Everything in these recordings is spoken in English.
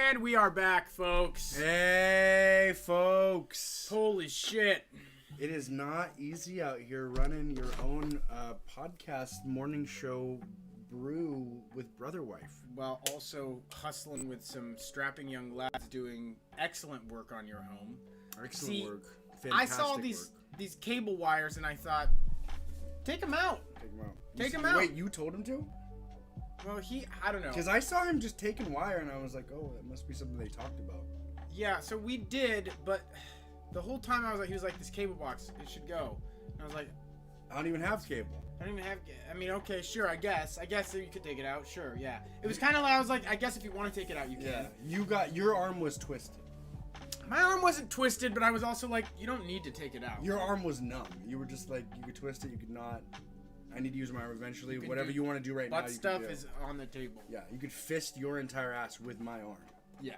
And we are back, folks. Hey, folks. Holy shit. It is not easy out here running your own podcast morning show Brew with Brotherwife. While also hustling with some strapping young lads doing excellent work on your home. Excellent work. Fantastic I saw these cable wires and I thought, take them out. Take them out. Wait, you told him to? Well, I don't know. Because I saw him just taking wire and I was like, oh, that must be something they talked about. Yeah, so we did, but the whole time he was like, this cable box, it should go. And I was like, I don't even have cable. Okay, sure, I guess you could take it out, sure, yeah. It was kind of like, I was like, I guess if you want to take it out, you can. Yeah, your arm was twisted. My arm wasn't twisted, but I was also like, you don't need to take it out. Your arm was numb. You were just like, you could twist it, you could not. I need to use my arm eventually. Whatever you want to do right now, you stuff can do. is on the table. Yeah, you could fist your entire ass with my arm. Yeah.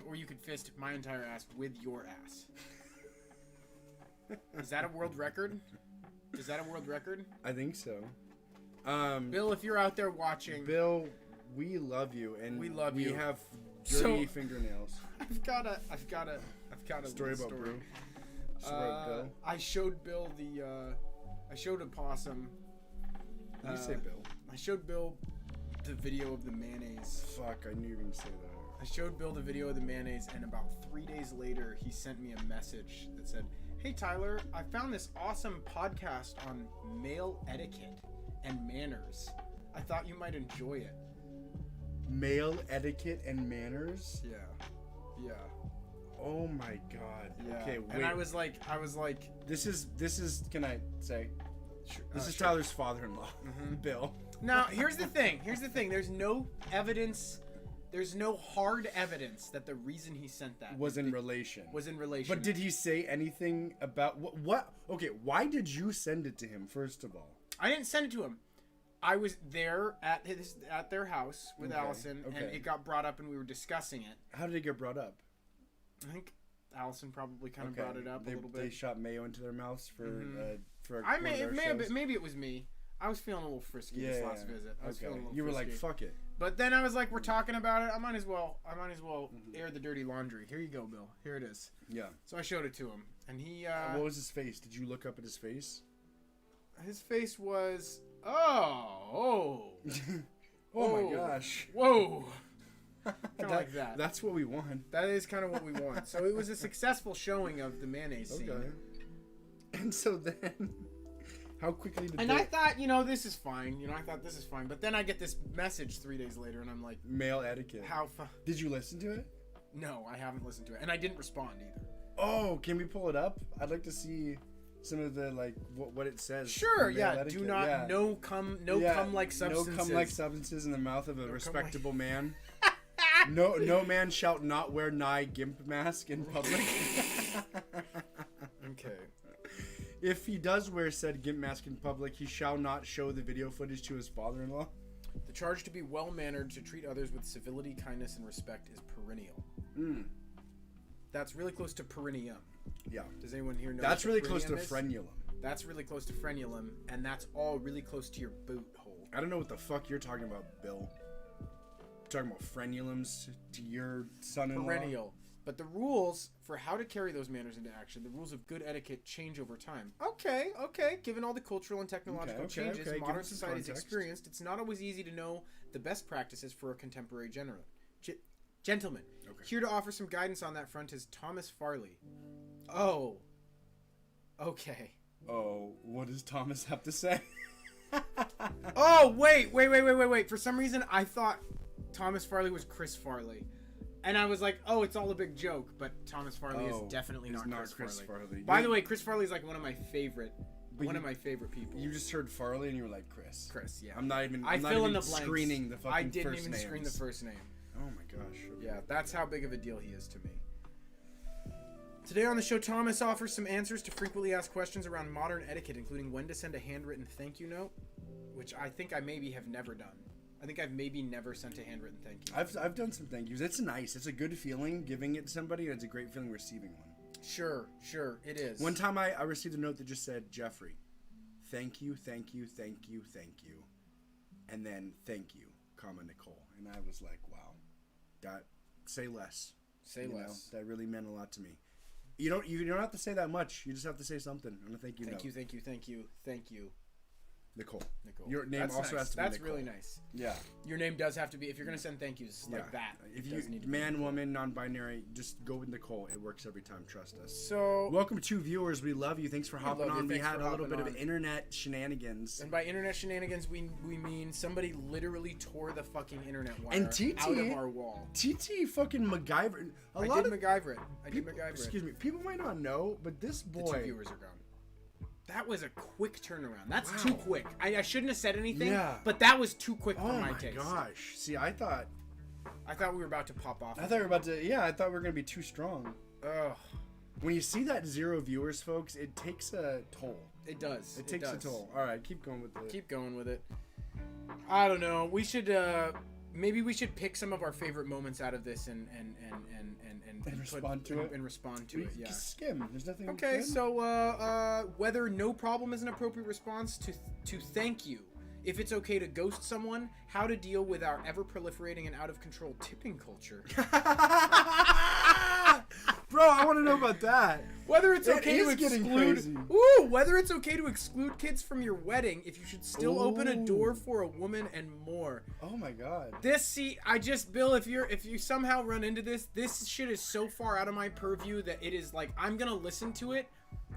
Or you could fist my entire ass with your ass. Is that a world record? I think so. Bill, if you're out there watching, Bill, we love you, and we have dirty fingernails. I've got a story about Brew. Bill. I showed Bill I showed a possum. You say Bill. I showed Bill the video of the mayonnaise. Fuck, I knew you were gonna say that. I showed Bill the video of the mayonnaise, and about 3 days later, he sent me a message that said, "Hey Tyler, I found this awesome podcast on male etiquette and manners. I thought you might enjoy it." Male etiquette and manners? Yeah. Oh my god. Yeah. Okay, wait. And I was like, This is. Can I say? Sure, this is sure. Tyler's father-in-law, Bill. Now, here's the thing. There's no evidence. There's no hard evidence that the reason he sent that was in relation. But did he say anything about what? Okay, why did you send it to him first of all? I didn't send it to him. I was there at their house with Allison, and it got brought up, and we were discussing it. How did it get brought up? I think Allison probably kind of brought it up a little bit. They shot mayo into their mouths for maybe it was me. I was feeling a little frisky this last visit. I was feeling a little You were frisky. like, fuck it. But then I was like, we're talking about it. I might as well air the dirty laundry. Here you go, Bill. Here it is. Yeah. So I showed it to him, and he. What was his face? Did you look up at his face? His face was oh my gosh. Whoa. Kind of like that. That's what we want. That is kind of what we want. So it was a successful showing of the mayonnaise scene. Okay. And so then, how quickly did I thought, this is fine. But then I get this message 3 days later, and I'm like, male etiquette. Did you listen to it? No, I haven't listened to it, and I didn't respond either. Oh, can we pull it up? I'd like to see some of the what it says. Sure, yeah. Etiquette. Do not no cum like substances. No cum like substances in the mouth of a respectable man. No man shall not wear nigh gimp mask in public. Okay. If he does wear said gimp mask in public, he shall not show the video footage to his father-in-law. The charge to be well-mannered, to treat others with civility, kindness, and respect is perennial. That's really close to perineum. Yeah. Does anyone here know? That's really close to frenulum. That's really close to frenulum, and that's all really close to your boot hole. I don't know what the fuck you're talking about, Bill. You're talking about frenulums to your son-in-law. Perennial. But the rules for how to carry those manners into action, the rules of good etiquette, change over time. Okay. Given all the cultural and technological changes modern society's experienced, it's not always easy to know the best practices for a contemporary gentleman. Okay. Here to offer some guidance on that front is Thomas Farley. Oh. Okay. Oh, what does Thomas have to say? Oh, wait. For some reason, I thought Thomas Farley was Chris Farley. And I was like, oh, it's all a big joke. But Thomas Farley is definitely not Chris Farley. By the way, Chris Farley is like one of my favorite people. You just heard Farley and you were like, Chris. Chris, yeah. I'm not even screening the fucking first names. I didn't even screen the first name. Oh my gosh. Okay. Yeah, that's how big of a deal he is to me. Today on the show, Thomas offers some answers to frequently asked questions around modern etiquette, including when to send a handwritten thank you note, which I think I maybe have never done. I think I've maybe never sent a handwritten thank you. I've done some thank yous. It's nice. It's a good feeling giving it to somebody, and it's a great feeling receiving one. Sure, it is. One time I received a note that just said, Jeffrey, thank you, and then thank you, comma, Nicole. And I was like, wow, that say less. Say less. That really meant a lot to me. You don't have to say that much. You just have to say something. I'm gonna thank you. Thank you. Nicole. Your name also has to be Nicole. That's really nice. Yeah. Your name does have to be, if you're going to send thank yous like that. If you, man, woman, non-binary, just go with Nicole. It works every time. Trust us. So. Welcome to viewers. We love you. Thanks for hopping on. We had a little bit of internet shenanigans. And by internet shenanigans, we mean somebody literally tore the fucking internet wire and TT, out of our wall. TT fucking MacGyver. I did MacGyver it. Excuse me. People might not know, but this boy. The 2 viewers are gone. That was a quick turnaround. That's too quick. I shouldn't have said anything, but that was too quick for my taste. Oh my gosh. See, I thought we were about to pop off. I thought we were going to be too strong. Ugh. When you see that 0 viewers, folks, it takes a toll. It does. It takes a toll. All right, keep going with it. I don't know. We should maybe we should pick some of our favorite moments out of this and respond to it. Yeah. Skim. There's nothing. Okay, so whether no problem is an appropriate response to thank you, if it's okay to ghost someone, how to deal with our ever proliferating and out of control tipping culture. Bro, I want to know about that. Whether it's okay to exclude whether it's okay to exclude kids from your wedding, if you should still open a door for a woman, and more. Oh my god. Bill, if you somehow run into this shit is so far out of my purview that it is like I'm going to listen to it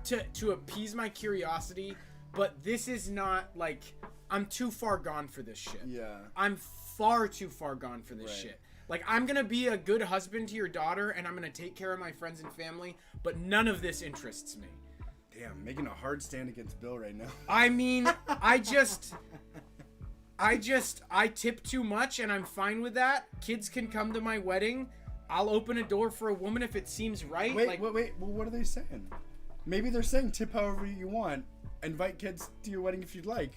to appease my curiosity, but this is not like I'm too far gone for this shit. Yeah. I'm far too far gone for this shit. Like, I'm going to be a good husband to your daughter, and I'm going to take care of my friends and family, but none of this interests me. Damn, making a hard stand against Bill right now. I mean, I tip too much, and I'm fine with that. Kids can come to my wedding. I'll open a door for a woman if it seems right. Wait. Well, what are they saying? Maybe they're saying tip however you want. Invite kids to your wedding if you'd like.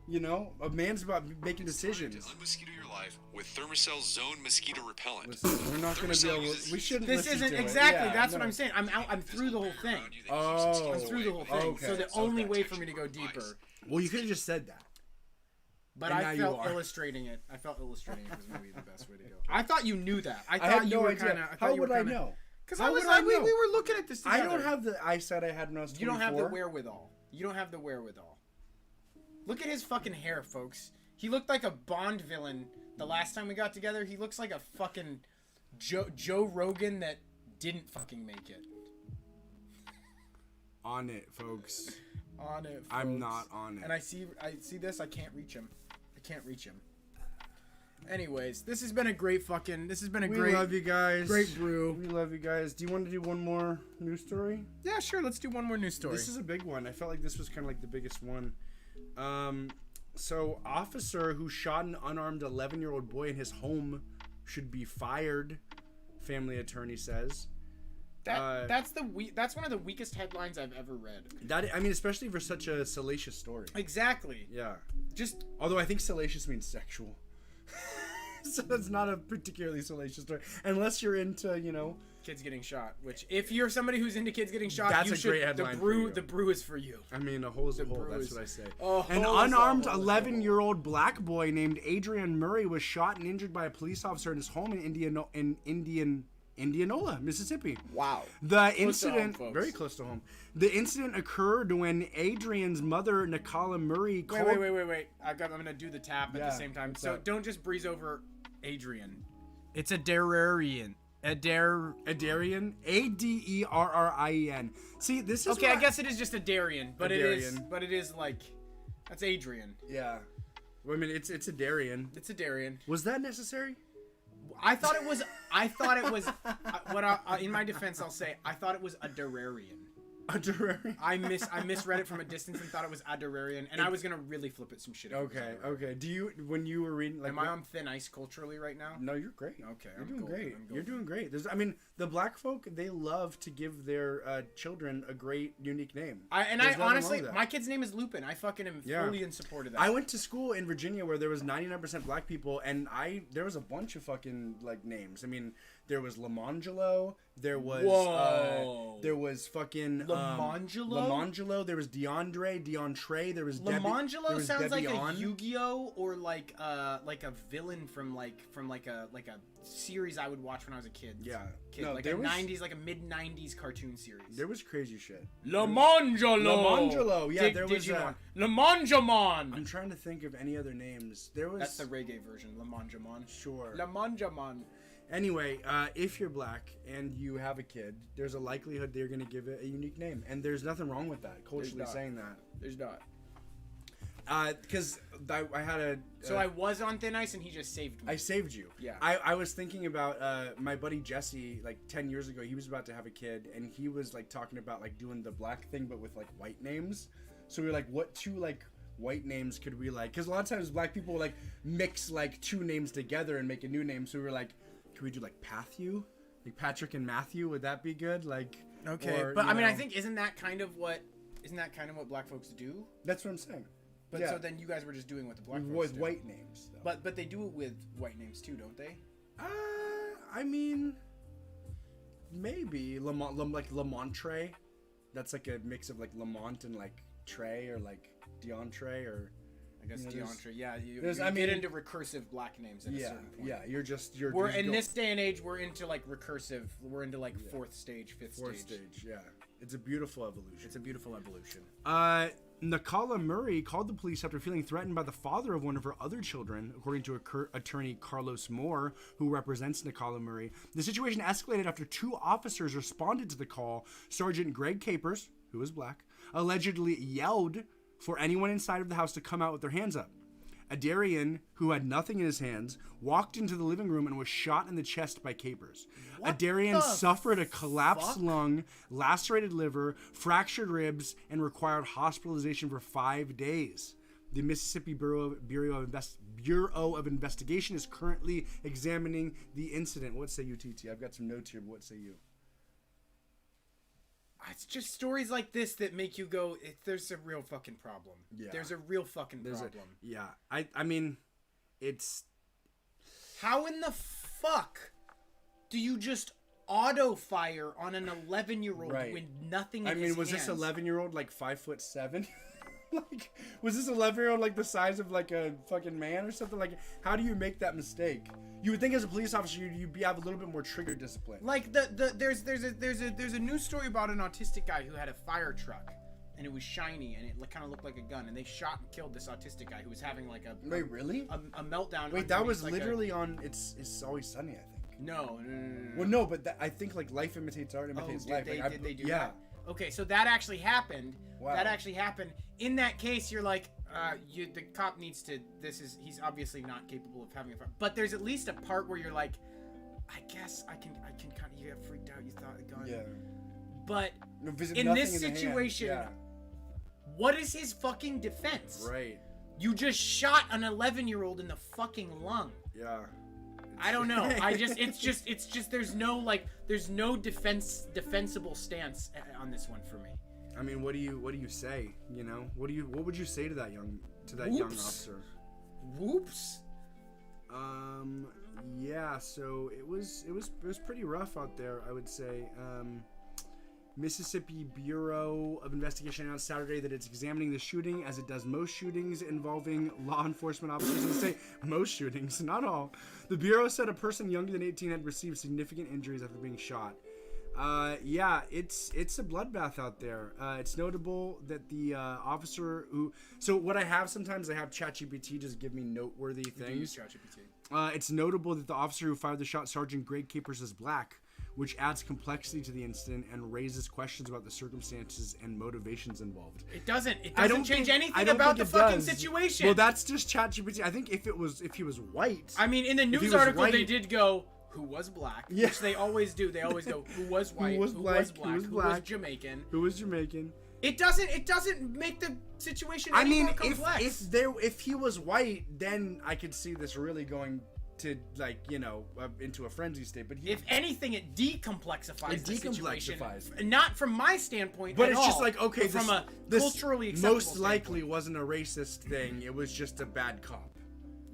You know, a man's about making decisions. Unmosquito your life with Thermacell Zone Mosquito Repellent. Listen, we're not going to be able. We shouldn't. This isn't exactly. That's what I'm saying. I'm through the whole thing. I'm through the whole thing. Okay. So the only way for me to go deeper. Well, you could have just said that. But I felt illustrating it. I felt illustrating it was maybe the best way to go. I thought you knew that. I thought you were kind of. How would I know? Because I was like, we were looking at this together. I don't have the eyesight I had when I was 24. You don't have the wherewithal. You don't have the wherewithal. Look at his fucking hair, folks. He looked like a Bond villain the last time we got together. He looks like a fucking Joe Rogan that didn't fucking make it. On it, folks. On it, folks. I'm not on it. And I see this. I can't reach him. Anyways, this has been a great. We love you guys. Great brew. We love you guys. Do you want to do one more news story? Yeah, sure. Let's do one more news story. This is a big one. I felt like this was kind of like the biggest one. So officer who shot an unarmed 11-year-old boy in his home should be fired, family attorney says. That's one of the weakest headlines I've ever read. Especially for such a salacious story. Exactly. Yeah. Although I think salacious means sexual. So it's not a particularly salacious story. Unless you're into, kids getting shot. Which, if you're somebody who's into kids getting shot, that's a great headline. The brew is for you. I mean, a hole is a hole. That's what I say. An unarmed 11-year-old black boy named Adrian Murray was shot and injured by a police officer in his home in Indianola, Mississippi. Wow. The incident, very close to home. The incident occurred when Adrian's mother, Nicola Murray, called... Wait. I'm going to do the tap at the same time. So don't just breeze over Adrian. It's a Darrien. Adarian? Aderrien. See, this is okay. I guess it is just a Darien, but it is like that's Adrian. Yeah. Well, I mean, it's a Darien. It's a Darien. Was that necessary? I thought it was. In my defense, I'll say I thought it was a Dararian. A Dararian? I misread it from a distance and thought it was a Dararian, and I was gonna really flip it some shit. Okay. When you were reading, like, am I on thin ice culturally right now? No, you're great. Okay, you're doing great. You're doing great. The black folk, they love to give their children a great, unique name. Honestly, my kid's name is Lupin. I fucking am fully in support of that. I went to school in Virginia where there was 99% black people, and there was a bunch of fucking like names. I mean, There was Lamangelo. There was fucking Lamangelo. There was DeAndre. There was Lamangelo. Sounds like a Yu-Gi-Oh or like a villain from a series I would watch when I was a kid. Yeah, like a mid-90s cartoon series. There was crazy shit. Lamangelo. Yeah, there was Lamanjamon. I'm trying to think of any other names. That's the reggae version. Lamanjamon. Sure. Lamanjamon. Anyway, if you're black and you have a kid, there's a likelihood they're going to give it a unique name. And there's nothing wrong with that, culturally saying that. There's not. Because I had a... So I was on thin ice and he just saved me. I saved you. Yeah. I was thinking about my buddy Jesse, like 10 years ago, he was about to have a kid. And he was like talking about like doing the black thing, but with like white names. So we were like, what two like white names could we like? Because a lot of times black people like mix like two names together and make a new name. So we were like... Could we do like Patthew? Like Patrick and Matthew? Would that be good? Like okay, but I mean, I think isn't that kind of what black folks do? That's what I'm saying. But yeah. So then you guys were just doing what the black folks do. With white names, though. But they do it with white names too, don't they? I mean, maybe like Lamontre. That's like a mix of like Lamont and like Trey or like DeAndre or. I guess DeAndre, yeah. You get into recursive black names at a certain point. Yeah, you're in this day and age, we're into like recursive. We're into like fourth stage. Yeah. It's a beautiful evolution. Nakala Murray called the police after feeling threatened by the father of one of her other children, according to attorney Carlos Moore, who represents Nakala Murray. The situation escalated after two officers responded to the call. Sergeant Greg Capers, who is black, allegedly yelled for anyone inside of the house to come out with their hands up. Adarian, who had nothing in his hands, walked into the living room and was shot in the chest by Capers. Adarian suffered a collapsed lung, lacerated liver, fractured ribs, and required hospitalization for 5 days. The Mississippi Bureau of Investigation is currently examining the incident. What say you, TT? I've got some notes here, but what say you? It's just stories like this that make you go, there's a real fucking problem. Yeah. There's a real fucking problem. I mean, it's... How in the fuck do you just auto-fire on an 11-year-old with nothing in his hands? Was this 11-year-old like 5'7"? Like, was this 11-year-old like the size of like a fucking man or something? Like, how do you make that mistake? You would think as a police officer you'd have a little bit more trigger discipline. Like there's a news story about an autistic guy who had a fire truck and it was shiny and it kind of looked like a gun and they shot and killed this autistic guy who was having like a meltdown. Wait, that was like literally on It's Always Sunny, I think. No. Well, no, but I think like life imitates art imitates life. Did they do that? Okay, so that actually happened. Wow. That actually happened. In that case, you're like, the cop needs to. He's obviously not capable of having a fire. But there's at least a part where you're like, I guess I can kind of. You got freaked out. You thought a gun. Yeah. But in this situation, what is his fucking defense? Right. You just shot an 11-year-old in the fucking lung. Yeah. I don't know. It's just there's no defensible stance on this one for me. I mean, what do you say? You know, what would you say to that young officer? Whoops. Yeah. So it was pretty rough out there, I would say. Mississippi Bureau of Investigation announced Saturday that it's examining the shooting, as it does most shootings involving law enforcement officers. And say most shootings, not all. The Bureau said a person younger than 18 had received significant injuries after being shot. Yeah, it's a bloodbath out there. It's notable that the officer who... So what I have sometimes, I have ChatGPT just give me noteworthy things. Use ChatGPT. It's notable that the officer who fired the shot, Sergeant Greg Capers, is black, which adds complexity to the incident and raises questions about the circumstances and motivations involved. It doesn't change anything about the fucking situation. Well, that's just ChatGPT. I think if he was white... I mean, in the news article, they did go... Who was black, which they always do. They always go, who was white, who was black, who was Jamaican. Who was Jamaican. It doesn't make the situation any more complex. If he was white, then I could see this really going to, like, you know, into a frenzy state. But if anything, it decomplexifies the situation. Not from my standpoint but at it's all, just like, okay, from a culturally acceptable most likely wasn't a racist thing. It was just a bad cop.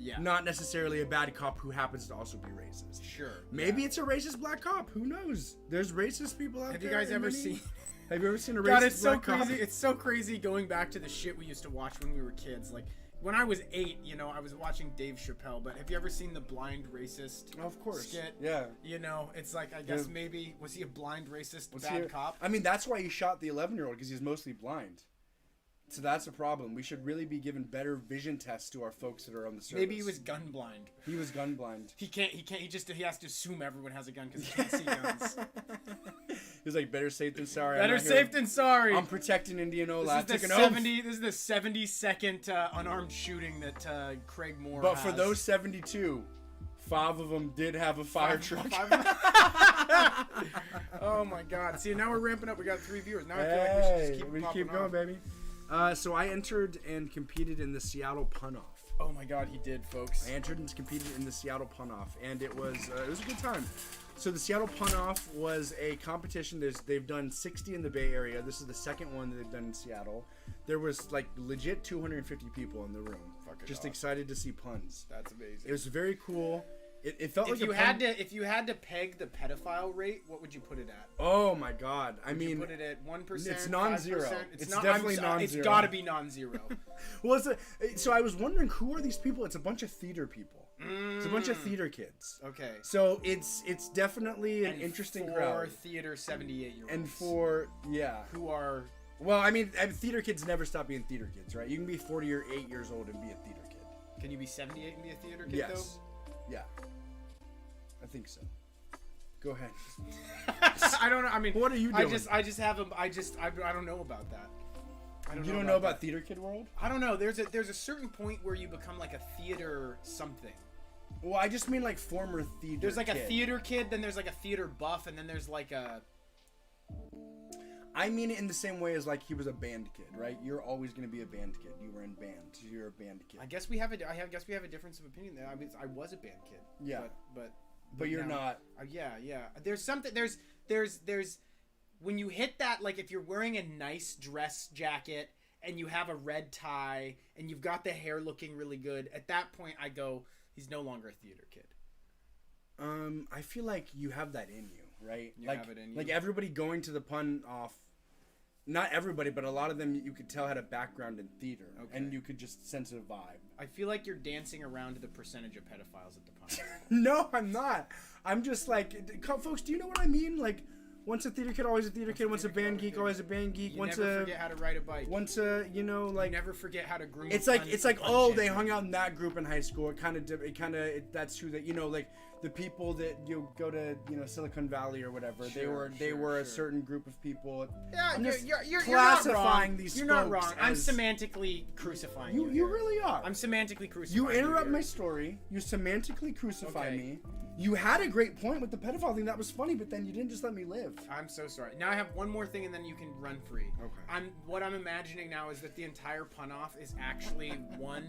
Yeah. Not necessarily a bad cop who happens to also be racist. Sure. Maybe it's a racist black cop. Who knows? There's racist people out Have there. you guys ever seen... Have you ever seen a racist God, it's so black cop? crazy. It's so crazy going back to the shit we used to watch when we were kids. Like, when I was 8, you know, I was watching Dave Chappelle, but have you ever seen the blind racist Of course. skit? Yeah. You know, it's like, I guess maybe, was he a blind racist cop? I mean, that's why he shot the 11-year-old, because he's mostly blind. So that's a problem. We should really be giving better vision tests to our folks that are on the service. Maybe he was gun blind. He was gun blind. He has to assume everyone has a gun because he can't see guns. He was like, better safe than sorry. Better safe than sorry. I'm protecting Indianola. This is the 72nd unarmed shooting that Craig Moore But has. for those 72, 5 of them did have a fire truck. Oh my God! See, now we're ramping up. We got 3 viewers. Now I feel like we should just keep going, baby. So I entered and competed in the Seattle Pun-Off. Oh my God, he did, folks. I entered and competed in the Seattle Pun-Off, and it was a good time. So the Seattle Pun-Off was a competition. They've done 60 in the Bay Area. This is the second one that they've done in Seattle. There was like legit 250 people in the room, just awesome. Excited to see puns. That's amazing. It was very cool. It felt if like if you had to peg the pedophile rate, what would you put it at? Oh my God! I mean, you put it at 1%. It's non-zero. 5%? It's definitely non-zero. It's got to be non-zero. Well, so I was wondering, who are these people? It's a bunch of theater people. It's a bunch of theater kids. Okay. So it's definitely an interesting crowd. For theater 78-year-olds. And for who are. Well, I mean, theater kids never stop being theater kids, right? You can be 40 or 8 years old and be a theater kid. Can you be 78 and be a theater kid? Yes. Though? Yeah. I think so. Go ahead. I don't know. I mean, what are you doing? I don't know about that. You don't know about theater kid world? I don't know. There's a certain point where you become like a theater something. Well, I just mean like former theater. There's like a theater kid, then there's like a theater buff, and then there's like a. I mean it in the same way as like he was a band kid, right? You're always going to be a band kid. You were in band, so you're a band kid. I guess we have a difference of opinion there. I was a band kid. Yeah. But you're not. Yeah. There's something. There's when you hit that, like if you're wearing a nice dress jacket and you have a red tie and you've got the hair looking really good, at that point I go, he's no longer a theater kid. I feel like you have that in you, right? You have it in you. Like everybody going to the Pun-Off, not everybody, but a lot of them you could tell had a background in theater, and you could just sense a vibe. I feel like you're dancing around to the percentage of pedophiles at the Pun-Off. No, I'm not. I'm just like, folks, do you know what I mean? Like, once a theater kid, always a theater kid. Once a band geek, always a band geek. You never forget how to ride a bike. Once a, you never forget how to groom. It's like, they hung out in that group in high school. That's who that, like the people that you go to, Silicon Valley or whatever. They were a certain group of people. Yeah, you're classifying these. You're not wrong. I'm semantically crucifying you. You really are. I'm semantically crucifying you. You interrupt my story. You semantically crucify me. You had a great point with the pedophile thing. That was funny, but then you didn't just let me live. I'm so sorry. Now I have one more thing, and then you can run free. Okay. What I'm imagining now is that the entire Pun-Off is actually one.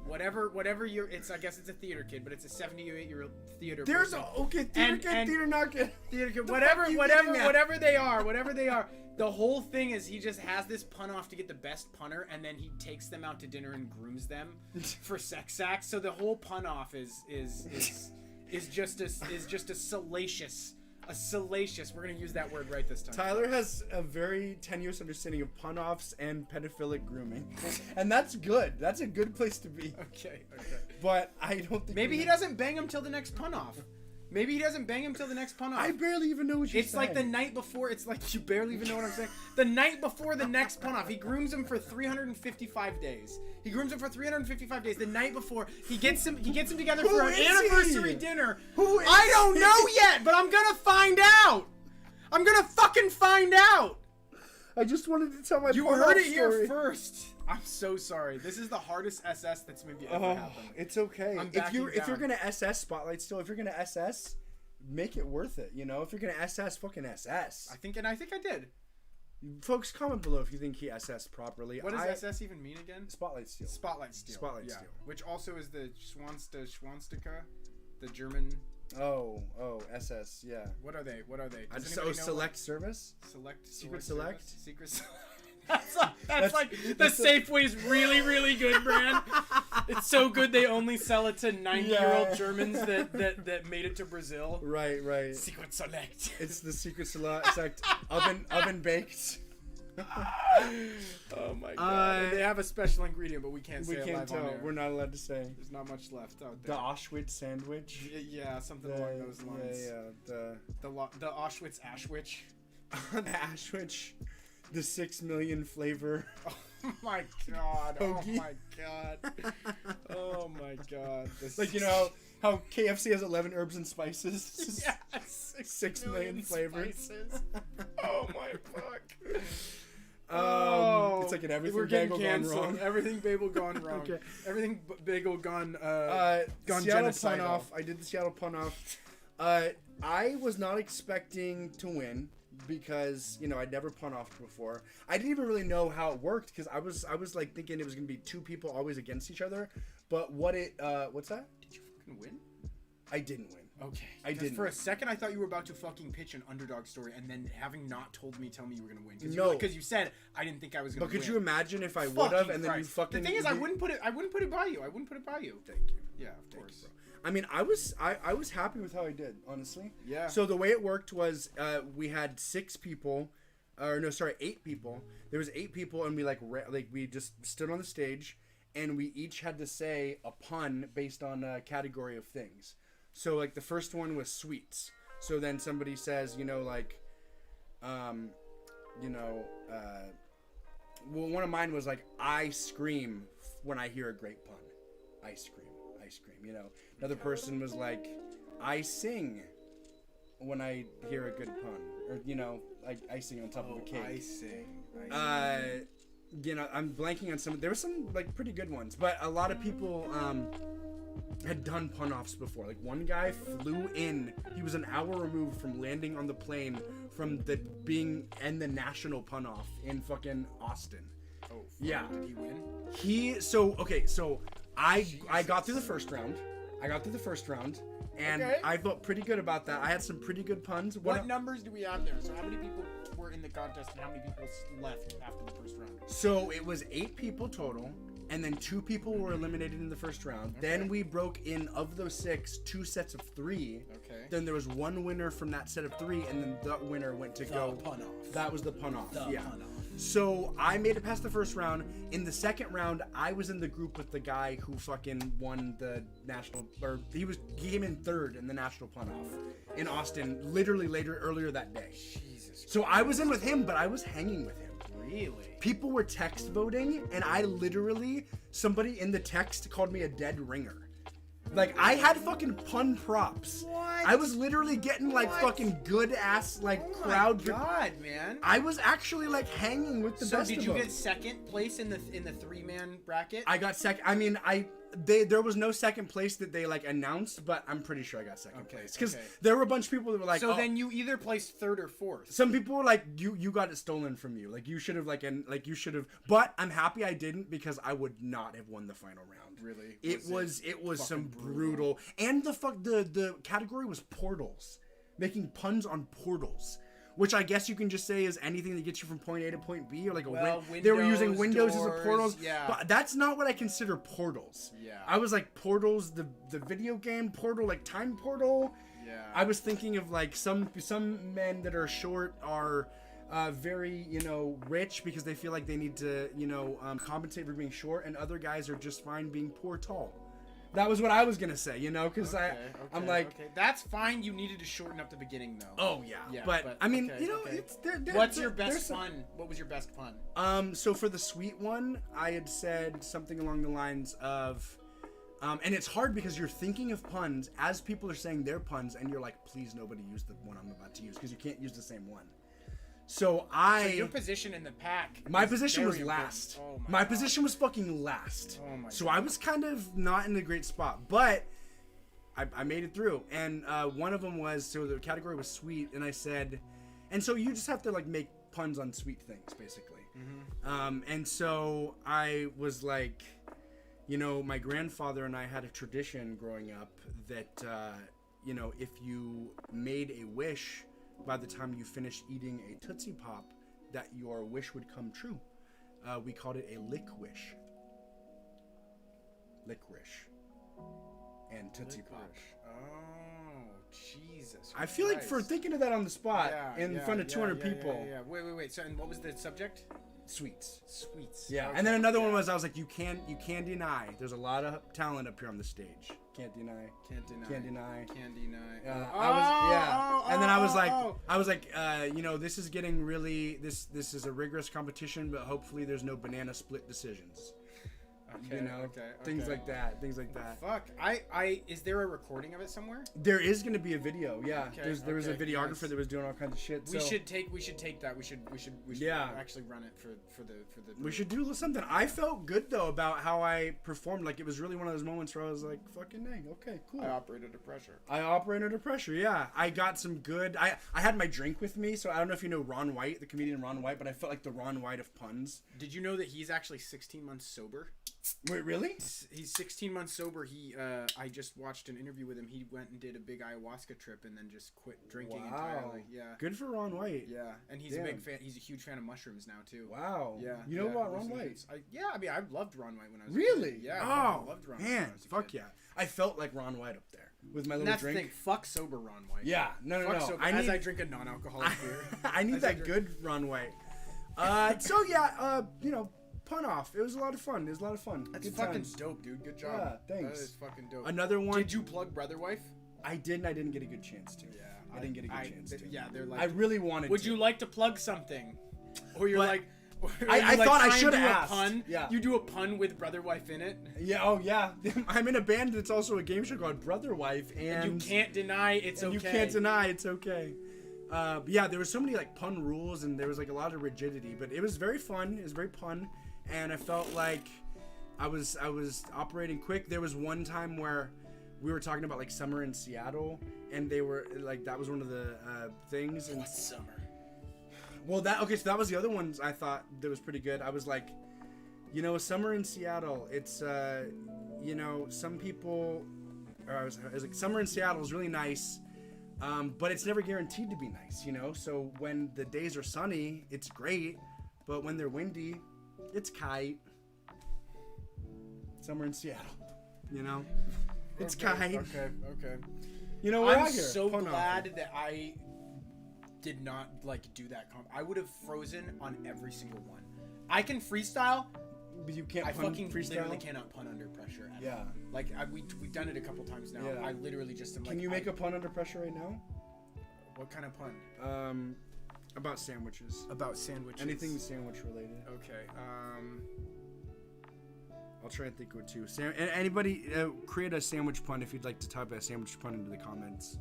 Whatever you're, I guess it's a theater kid, but it's a 78-year-old theater. Theater kid, theater not kid, theater kid. Whatever they are. The whole thing is he just has this Pun-Off to get the best punter, and then he takes them out to dinner and grooms them for sex acts. So the whole Pun-Off is just a salacious. We're gonna use that word right this time. Tyler has a very tenuous understanding of Pun-Offs and pedophilic grooming, and that's good. That's a good place to be. Okay. But I don't think maybe he doesn't bang him till the next Pun-Off. I barely even know what you're saying. It's like the night before. It's like you barely even know what I'm saying. The night before the next Pun-Off, he grooms him for 355 days. The night before, he gets him together for an anniversary dinner. Who is I don't know yet, but I'm gonna find out. I'm gonna fucking find out. I just wanted to tell my. You heard it here first. I'm so sorry. This is the hardest SS that's maybe ever happened. It's okay. If you're gonna SS Spotlight still, if you're gonna SS, make it worth it. If you're gonna SS, fucking SS. I think I did. Folks, comment below if you think he SS properly. What does SS even mean again? Spotlight Steel. Spotlight Steel. Spotlight Steel. Which also is the Schwanstica, the German. Oh, SS, yeah. What are they? Select Service? Secret Select? That's like the Safeway's really, really good brand. It's so good they only sell it to 90-year-old Germans that made it to Brazil. Right. Secret Select. It's the Secret Select oven baked. Oh my god! They have a special ingredient, but we can't say it live on air. We're not allowed to say. There's not much left out there. The Auschwitz sandwich. Yeah, something along those lines. The Auschwitz Ashwich. The Ashwich. The 6 million flavor. Oh my god! Hoagie. Oh my god! Oh my god! Like, you know how KFC has 11 herbs and spices? Yeah, 6 million flavors. Spices. Oh my fuck! It's like an everything bagel gone wrong. Everything bagel gone wrong. Okay. Everything bagel gone Seattle genocidal. pun off. I did the Seattle pun off. I was not expecting to win because, you know, I'd never pun offed before. I didn't even really know how it worked because I was like thinking it was gonna be two people always against each other. But what's that? Did you fucking win? I didn't win. Okay. I didn't. For a second, I thought you were about to fucking pitch an underdog story, and then having not told me, tell me you were gonna win. No, because you said I didn't think I was gonna win. But could you imagine if I would have, and then you fucking? The thing is, I wouldn't put it by you. I wouldn't put it by you. Thank you. Yeah, of course. You, I mean, I was happy with how I did, honestly. Yeah. So the way it worked was, we had 8 people. There was 8 people, and we just stood on the stage, and we each had to say a pun based on a category of things. So, like, the first one was sweets. So then somebody says, one of mine was like, I scream when I hear a great pun. I scream, Another person was like, I sing when I hear a good pun. Or, like icing on top of a cake. I sing. I'm blanking on some. There were some, like, pretty good ones. But a lot of people, had done pun-offs before. Like, one guy flew in. He was an hour removed from landing on the plane from being in the national pun-off in fucking Austin. Oh, yeah. Did he win? So I got through the first round. And I felt pretty good about that. I had some pretty good puns. What numbers do we have there? So how many people were in the contest and how many people left after the first round? So it was 8 people total. And then 2 people were eliminated in the first round. Okay. Then we broke in, of those 6, 2 sets of 3. Okay. Then there was 1 winner from that set of 3, and then the winner went to go. Pun off. That was the pun off. Pun off. So I made it past the first round. In the second round, I was in the group with the guy who fucking won the national, or he came in 3rd in the national pun off in Austin, literally earlier that day. Jesus. So I was in with him, but I was hanging with him. Really? People were text voting, and somebody in the text called me a dead ringer. Like, I had fucking pun props. What? I was literally getting, like, fucking good ass, like, crowd. Oh my god, man. I was actually, like, hanging with the best of them. So did you get second place in the 3-man bracket? I got second. I mean, there was no second place that they, like, announced, but I'm pretty sure I got second place. Because there were a bunch of people that were like, so then you either placed 3rd or 4th. Some people were like, you got it stolen from you. Like, you should have, but I'm happy I didn't, because I would not have won the final round. Really? It was some brutal. And the category was portals. Making puns on portals. Which I guess you can just say is anything that gets you from point A to point B, or like they were using windows as a portals. Yeah. But that's not what I consider portals. Yeah. I was like, portals, the video game Portal, like Time Portal. Yeah. I was thinking of like some men that are short are very, rich because they feel like they need to, compensate for being short, and other guys are just fine being poor tall. That was what I was gonna say, because I'm like, that's fine. You needed to shorten up the beginning, though. Oh yeah, but I mean, it's what's your best pun? What was your best pun? So for the sweet one, I had said something along the lines of, and it's hard because you're thinking of puns as people are saying their puns, and you're like, please nobody use the one I'm about to use, because you can't use the same one. So your position in the pack. My position was last. Oh my position was fucking last. Oh my. So God. I was kind of not in a great spot, but I made it through. And one of them was, so the category was sweet, and I said, and so you just have to like make puns on sweet things, basically. Mm-hmm. And so I was like, my grandfather and I had a tradition growing up that, if you made a wish by the time you finished eating a Tootsie Pop, that your wish would come true. We called it a lick wish. licorice and Tootsie Pop. Oh, Jesus. I feel like for thinking of that on the spot in front of 200 people. Yeah. Wait. So, and what was the subject? Sweets. Yeah. Okay. And then another one was, I was like, you can't deny. There's a lot of talent up here on the stage. Can't deny. And then I was like, you know, this is getting really, this is a rigorous competition, but hopefully there's no banana split decisions. Okay, you know, things like that. Fuck. Is there a recording of it somewhere? There is going to be a video. Yeah. Okay, There was a videographer that was doing all kinds of shit. We should take that. We should actually run it for the. We should do something. I felt good though about how I performed. Like, it was really one of those moments where I was like, fucking dang, okay, cool. I operate under pressure. Yeah. I got some good. I had my drink with me, so I don't know if you know Ron White, the comedian Ron White, but I felt like the Ron White of puns. Did you know that he's actually 16 months sober? Wait, really? He's 16 months sober. I just watched an interview with him. He went and did a big ayahuasca trip and then just quit drinking entirely. Yeah. Good for Ron White. Yeah, and he's a big fan. He's a huge fan of mushrooms now too. Wow. Yeah. You know about Ron White? I mean, I loved Ron White when I was really? a kid. Yeah. Oh, I loved Ron White man, when I was a fuck kid. yeah. I felt like Ron White up there with my little drink. That's the thing. Fuck sober Ron White. Yeah. No. Sober, I drink a non-alcoholic beer. I need that good Ron White. So yeah, you know. Pun off. It was a lot of fun. That's good fucking times. dope, dude. Good job. Yeah, thanks. That is fucking dope. Another one. Did you plug Brotherwife? I didn't get a good chance to. Yeah. I didn't get a good chance to. Yeah, they're like. I really wanted Would to. you like to plug something? Or you're like. I thought I should have asked. Pun. Yeah. You do a pun with Brotherwife in it. Yeah. Oh yeah. I'm in a band that's also a game show called Brotherwife, and you can't deny it's okay. You can't deny it's okay. But yeah, there were so many like pun rules, and there was like a lot of rigidity, but it was very fun. It was very pun, and I felt like I was operating quick. There was one time where we were talking about like summer in Seattle, and they were like, that was one of the things. And what's summer? Well, so that was the other ones I thought that was pretty good. I was like, you know, summer in Seattle, it's you know, some people, I was like, summer in Seattle is really nice, but it's never guaranteed to be nice, you know. So when the days are sunny, it's great, but when they're windy, it's kite. Summer in Seattle, you know, it's kite. Okay. You know, I'm so glad that I did not like do that. I would have frozen on every single one. I can freestyle, but you can't. I fucking freestyle? literally cannot pun under pressure. Yeah. Like we've done it a couple times now. Yeah. I literally just am like. Can you make a pun under pressure right now? What kind of pun? About sandwiches. About sandwiches. Anything sandwich related. Okay. I'll try and think of it too. Anybody create a sandwich pun if you'd like to type a sandwich pun into the comments.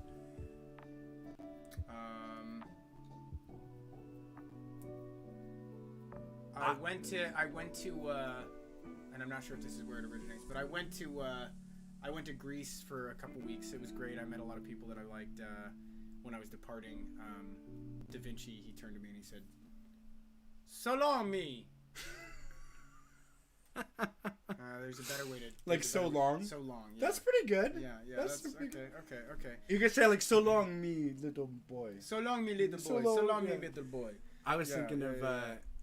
I went to, and I'm not sure if this is where it originates, but I went to Greece for a couple weeks. It was great. I met a lot of people that I liked. When I was departing, Da Vinci, he turned to me and he said, "So long, me." There's a better way to like so long. So long. Yeah. That's pretty good. Yeah. That's okay. You can say like so long, me little boy. So long, me little boy. So long, me little boy. I was thinking of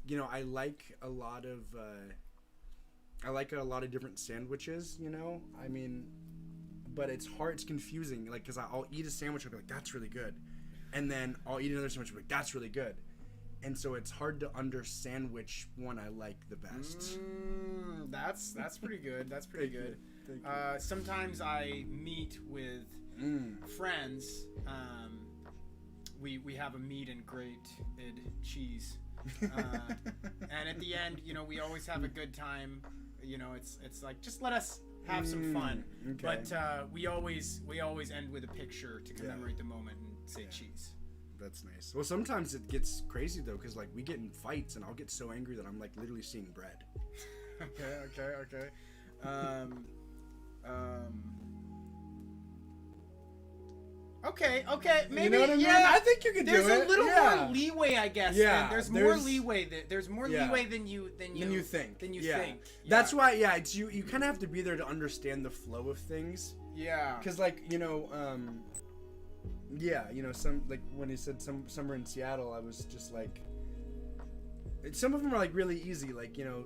you know, I like a lot of different sandwiches. You know, I mean, but it's hard. It's confusing. Like, cause I'll eat a sandwich and I'll be like, that's really good, and then I'll eat another sandwich and be like, that's really good. And so it's hard to understand which one I like the best. That's pretty good. That's pretty good. Sometimes I meet with friends. We have a meet and grated cheese, and at the end, you know, we always have a good time. You know, it's like, just let us have some fun. Okay. But we always end with a picture to commemorate the moment and say cheese. That's nice. Well, sometimes it gets crazy though, because like we get in fights and I'll get so angry that I'm like literally seeing bread. Okay. Okay. Maybe. You know what I mean? Yeah. I think you can do it. There's a little more leeway, I guess. Yeah. There's more leeway. There's more leeway than you think. Yeah. That's why. Yeah. It's you kind of have to be there to understand the flow of things. Yeah. Because like, you know, yeah, you know, some, like when he said summer in Seattle, I was just like, some of them are like really easy, like, you know,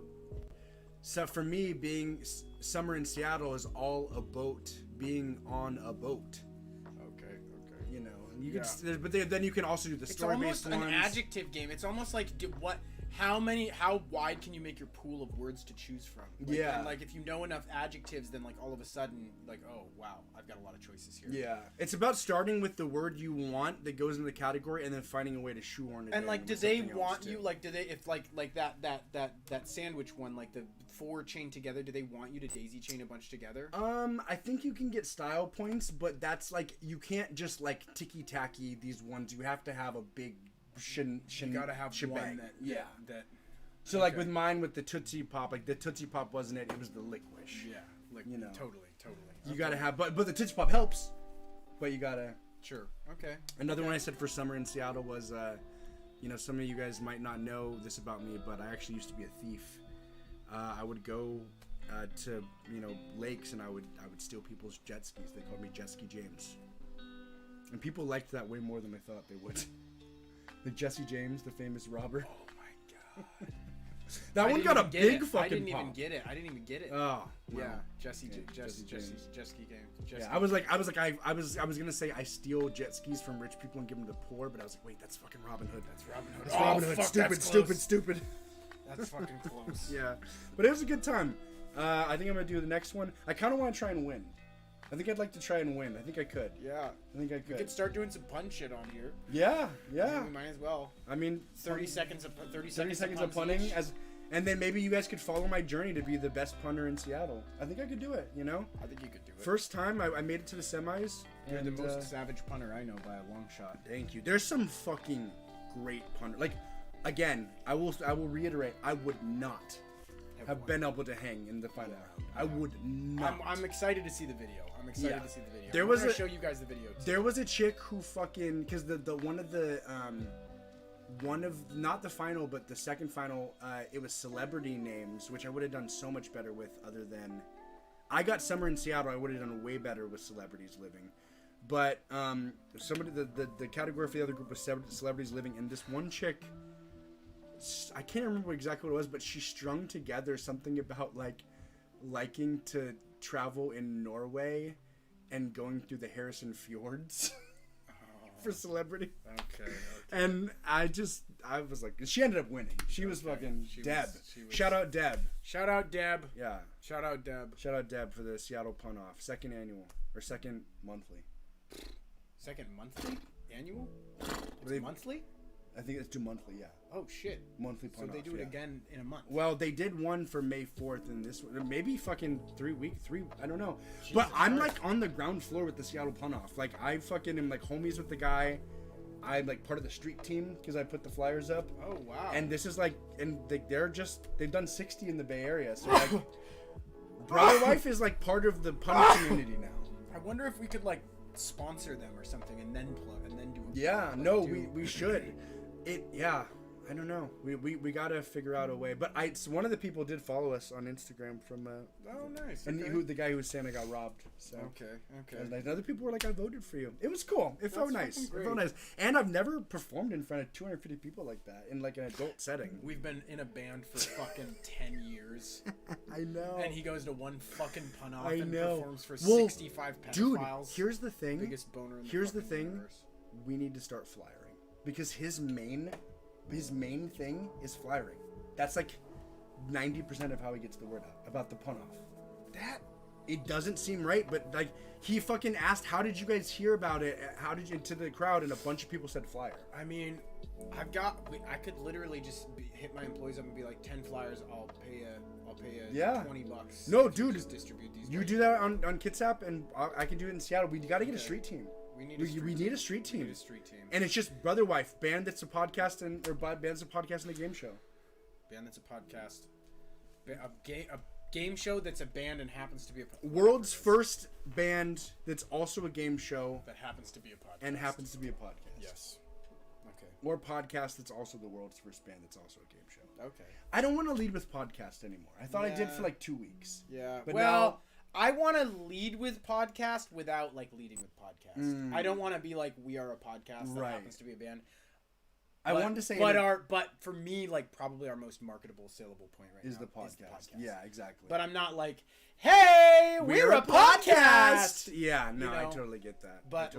So for me, being summer in Seattle is all about being on a boat. Okay. You know, and you can, but then you can also do the story-based ones. It's almost an adjective game. It's almost like how wide can you make your pool of words to choose from? Like, yeah. And like if you know enough adjectives, then like all of a sudden, like, oh wow, I've got a lot of choices here. Yeah, it's about starting with the word you want that goes in the category, and then finding a way to shoehaul it. And like, do they want you like? Do they if like that sandwich one, like the 4 chained together? Do they want you to daisy chain a bunch together? I think you can get style points, but that's like you can't just like ticky tacky these ones. You have to have a big. You gotta have shebang. one that. So okay. Like with mine, with the Tootsie Pop, like the Tootsie Pop wasn't it? It was the Licorice. Yeah, you know, totally. You gotta have, but the Tootsie Pop helps. But you gotta. Sure. Okay. Another one I said for summer in Seattle was, you know, some of you guys might not know this about me, but I actually used to be a thief. I would go to lakes and I would steal people's jet skis. They called me Jet Ski James, and people liked that way more than I thought they would. Like Jesse James, the famous robber. Oh my god. That one got a big fucking pop. I didn't even get it. Oh. Yeah. Jesse James. Yeah, I was gonna say I steal jet skis from rich people and give them to the poor, but I was like, wait, that's fucking Robin Hood. That's Robin Hood. Fuck, stupid. That's fucking close. Yeah. But it was a good time. I think I'm gonna do the next one. I kinda wanna try and win. I think I'd like to try and win. I think I could. Yeah. I think I could. We could start doing some pun shit on here. Yeah. We might as well. I mean, 30 seconds of punning and then maybe you guys could follow my journey to be the best punter in Seattle. I think I could do it, you know? I think you could do it. First time I made it to the semis. You're the most savage punter I know by a long shot. Thank you. There's some fucking great punter. Like, again, I will reiterate, I would not have been able to hang in the final round. I would not. I'm excited to see the video. I'm excited to see the video. There I'm gonna show you guys the video too. There was a chick who fucking, because the one of not the final but the second final, it was celebrity names, which I would have done so much better with. Other than I got summer in Seattle, I would have done way better with celebrities living. But somebody the category for the other group was celebrities living, and this one chick, I can't remember exactly what it was, but she strung together something about like liking to travel in Norway and going through the Harrison Fjords for celebrity. Okay. And I was like, she ended up winning. She was fucking Deb. Shout out Deb. Shout out Deb. Yeah. Shout out Deb. Shout out Deb for the Seattle Pun Off. Second monthly. Second monthly? Annual? Monthly? I think it's 2 monthly, yeah. Oh shit. Monthly pun off. So they do it again in a month. Well, they did one for May 4th and this one, maybe fucking 3 weeks, I don't know. Jesus but I'm Christ. Like on the ground floor with the Seattle Pun Off. Like I fucking am like homies with the guy. I'm like part of the street team because I put the flyers up. Oh wow. And this is like, and they've done 60 in the Bay Area. So like, Brotherwife is like part of the pun community now. I wonder if we could like sponsor them or something and then do. We should. I don't know. We gotta figure out a way. But one of the people did follow us on Instagram from. Oh, nice. And the guy who was saying I got robbed. So. Okay. And other people were like, I voted for you. It was cool. It felt nice. It felt nice. And I've never performed in front of 250 people like that in like an adult setting. We've been in a band for fucking 10 years. I know. And he goes to one fucking pun off and performs for 65 pedophiles. Dude, here's the thing. Biggest boner in the Here's the thing. Universe. We need to start flyering because his main thing is flyering. That's like 90% of how he gets the word out about the pun off. That it doesn't seem right, but like he fucking asked, "How did you guys hear about it? How did you to the crowd?" And a bunch of people said flyer. I mean, I could literally just hit my employees up and be like, 10 flyers, I'll pay you $20. No, dude, just distribute these. You do that on Kitsap, and I can do it in Seattle. We got to get a street team. We need a street team. And it's just Brotherwife, band that's a podcast or band that's a podcast and a game show. Band that's a podcast. A game show that's a band and happens to be a podcast. World's first band that's also a game show. That happens to be a podcast. And happens to be a podcast. Yes. Okay. Or podcast that's also the world's first band that's also a game show. Okay. I don't want to lead with podcast anymore. I thought I did for like 2 weeks. Yeah. But now I want to lead with podcast without like leading with podcast. I don't want to be like, we are a podcast that happens to be a band. I wanted to say, but for me, like probably our most marketable, saleable point right is now the podcast. Yeah, exactly. But I'm not like, hey, we're a podcast. Yeah, no, I totally get that. But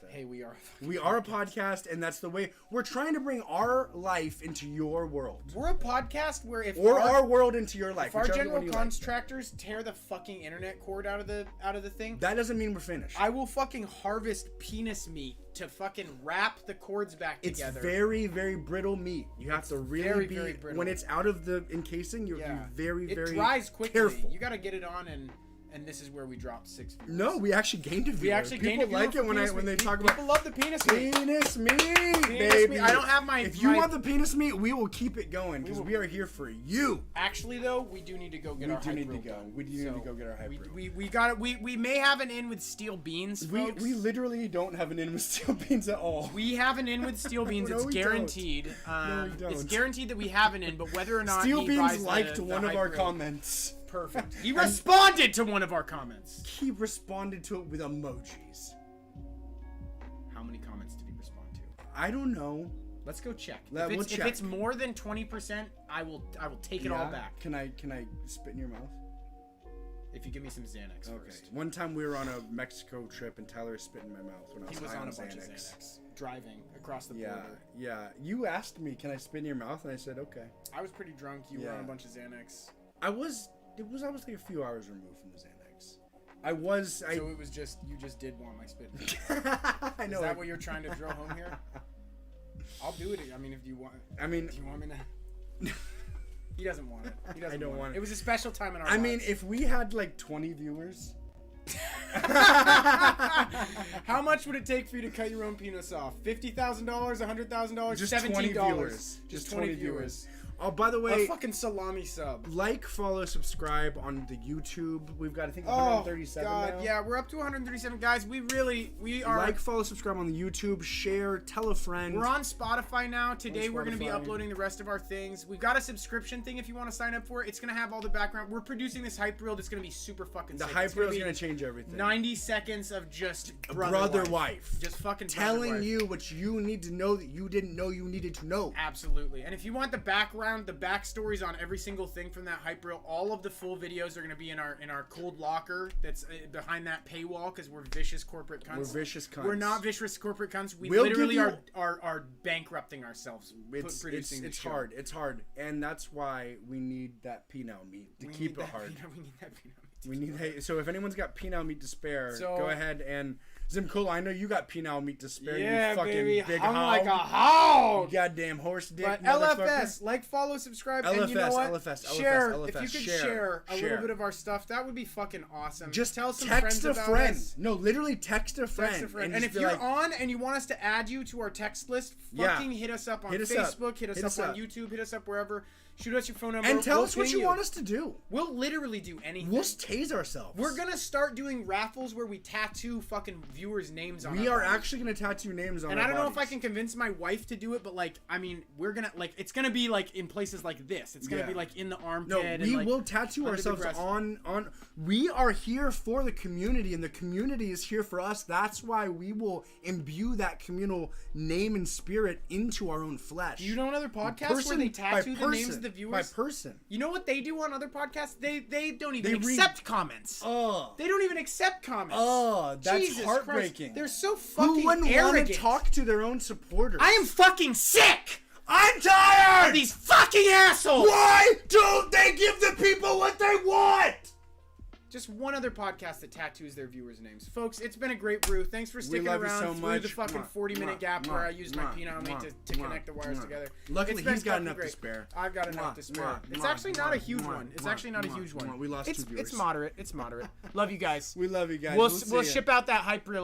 hey, we are a podcast, and that's the way we're trying to bring our life into your world. We're a podcast where our world into your life. If our general contractors tear the fucking internet cord out of the thing, that doesn't mean we're finished. I will fucking harvest penis meat to fucking wrap the cords back together. It's very, very brittle meat. You have to really be very brittle. When it's out of the encasing. You have to be very, very It dries quickly. Careful. You got to get it on, and this is where we dropped 6 viewers. No, we actually gained a viewer. People like it when they talk about. People love the penis meat. Penis meat, baby. I don't have my. If you want the penis meat, we will keep it going because we are here for you. Actually, though, we do need to go get our hype brew. We do need to go get our hype brew. We got it. We may have an in with steel beans. Folks. We literally don't have an in with steel beans at all. We have an in with steel beans. No, it's guaranteed. No, we don't. It's guaranteed that we have an in, but whether or not Steel Beans liked one of our comments. Perfect. He responded to one of our comments. He responded to it with emojis. How many comments did he respond to? I don't know. Let's go check. If it's more than 20%, I will take it all back. Can I spit in your mouth? If you give me some Xanax first. One time we were on a Mexico trip and Tyler spit in my mouth when I was on a bunch Xanax. of Xanax. Driving across the border. Yeah. You asked me, can I spit in your mouth? And I said, okay. I was pretty drunk. You were on a bunch of Xanax. I was like a few hours removed from the Xanax. So it was just, you just did want my spit. I know. Is that what you're trying to drill home here? I'll do it. I mean, if you want. I mean. Do you want me to? He doesn't want it. I don't want it. It was a special time in our lives. I mean, if we had like 20 viewers. How much would it take for you to cut your own penis off? $50,000, $100,000, just $17. 20 viewers. Just 20 viewers. Oh, by the way, a fucking salami sub. Like, follow, subscribe on the YouTube. We've got, I think, 137 now. Yeah, we're up to 137 guys. We are. Like, follow, subscribe on the YouTube. Share, tell a friend. We're on Spotify now. Today we're going to be uploading the rest of our things. We've got a subscription thing if you want to sign up for it. It's going to have all the background. We're producing this hype reel that's going to be super fucking sick. The hype reel is going to change everything. 90 seconds of just Brotherwife. Just fucking telling you what you need to know that you didn't know you needed to know. Absolutely. And if you want the background, the backstories on every single thing from that hype reel, all of the full videos are going to be in our cold locker that's behind that paywall because we're vicious corporate cunts. We're vicious cunts. We're not vicious corporate cunts. We literally are bankrupting ourselves. It's hard. It's hard. And that's why we need that penile meat to keep it hard. We need that penile meat. We need so if anyone's got penile meat to spare, go ahead and Zimcola, I know you got penile meat to spare. Yeah, you fucking baby. big I'm hog. like a hog. You goddamn horse dick. But LFS, like, follow, subscribe, and you know what? Share. If you could share a little bit of our stuff, that would be fucking awesome. Just tell some text friends a about friend. us. No, literally text a friend. And if you're on and you want us to add you to our text list, fucking hit us up on Facebook, hit us up on YouTube, hit us up wherever. Shoot us your phone number. And tell us what you want us to do. We'll literally do anything. We'll tase ourselves. We're going to start doing raffles where we tattoo fucking viewers' names on We are actually going to tattoo names on And our I don't know if bodies. I can convince my wife to do it, but, like, I mean, we're going to, like, it's going to be, like, in places like this. It's going to be, like, in the armpit. No, we will tattoo ourselves on. We are here for the community, and the community is here for us. That's why we will imbue that communal name and spirit into our own flesh. Do you know another podcast where they tattoo the names of the viewers? By person. You know what they do on other podcasts? They don't even accept comments. They don't even accept comments. That's Jesus heartbreaking. Christ. They're so fucking Who wouldn't arrogant. want to talk to their own supporters? I am fucking sick. I'm tired of these fucking assholes. Why don't they give the people what they want? Just one other podcast that tattoos their viewers' names. Folks, it's been a great brew. Thanks for sticking around through the fucking 40-minute gap where I used my penile meat to connect the wires together. Luckily, he's got enough to spare. I've got enough to spare. It's actually not a huge one. It's actually not a huge one. We lost 2 viewers. It's moderate. It's moderate. Love you guys. We love you guys. We'll ship out that hype reel